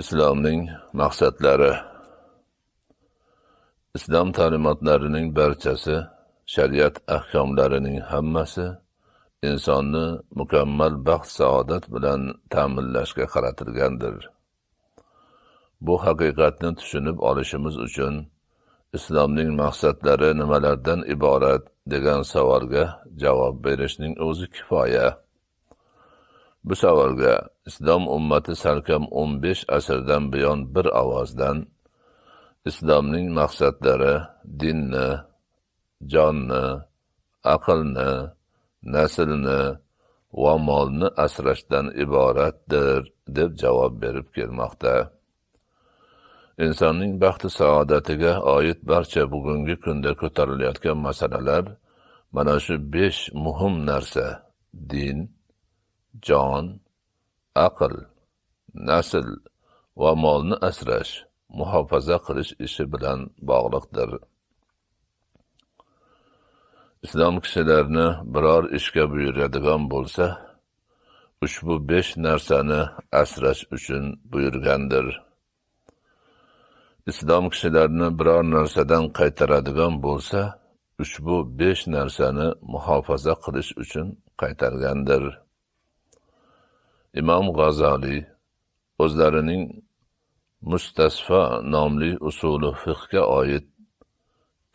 Islomning maqsadlari. Islom ta'limotlarining barchasi, shariat ahkomlarining hammasi insonni mukammal baxt saodat bilan ta'minlashga qaratilgandir. Bu haqiqatni tushunib olishimiz uchun islomning maqsadlari nimalardan iborat degan savolga javob berishning o'zi kifoya. Bu savolga islom ummati salkam 15 asrdan buyon bir ovozdan islomning maqsadlari dinni, jonni, aqlni, naslni va molni asrashdan iboratdir deb javob berib kelmoqda. Insonning baxti saodatiga oid barcha bugungi kunda ko'tarilayotgan masalalar mana shu 5 muhim narsa: din, jon, aql, nasl va molni asrash, muhofaza qilish ishi bilan bog'liqdir. Islom kishilarni biror ishga buyuradigan bo'lsa, ushbu 5 narsani asrash uchun buyurgandir. Islom kishilarni biror narsadan qaytaradigan bo'lsa, ushbu 5 narsani muhofaza qilish uchun qaytargandir. Imom G'azali o'zlarining Mustasfa nomli usuli fiqhga oid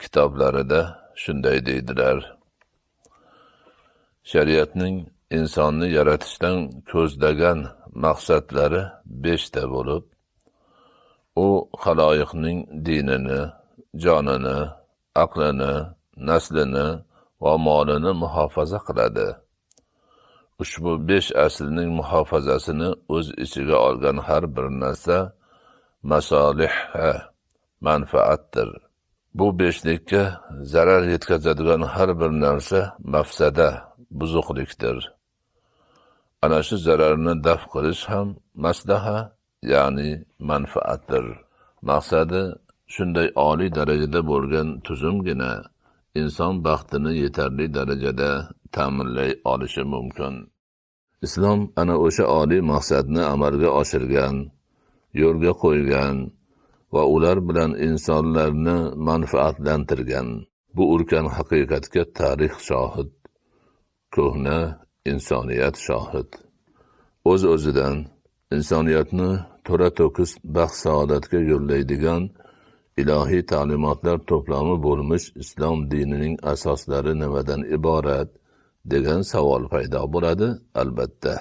kitoblarida shunday deydilar: Shariatning insonni yaratishdan ko'zlagan maqsadlari 5 ta bo'lib, u xaloyiqning dinini, jonini, aqlini, naslini va molini muhofaza qiladi. Ushbu 5 aslning muhofazasini o'z ichiga olgan har bir narsa masolih, manfaatdir. Bu 5likka zarar yetkazadigan har bir narsa mafsada, buzuqlikdir. Ana shu zararni daf qilish ham maslaha, ya'ni manfaatdir. Maqsadi shunday oliy darajada bo'lgan tuzumgina inson baxtini yetarli darajada ta'minlay olishi mumkin. Islom ana o'sha oliy maqsadni amalga oshirgan, yo'lga qo'ygan va ular bilan insonlarni manfaatlantirgan. Bu ulkan haqiqatga tarix shohid, ko'hna insoniyat shohid. O'z-o'zidan insoniyatni to'la-to'kis baxt saodatga yo'llaydigan ilohiy ta'limotlar to'plami bo'lmish islom dinining asoslari nimadan iborat degan savol paydo bo'ladi, albatta.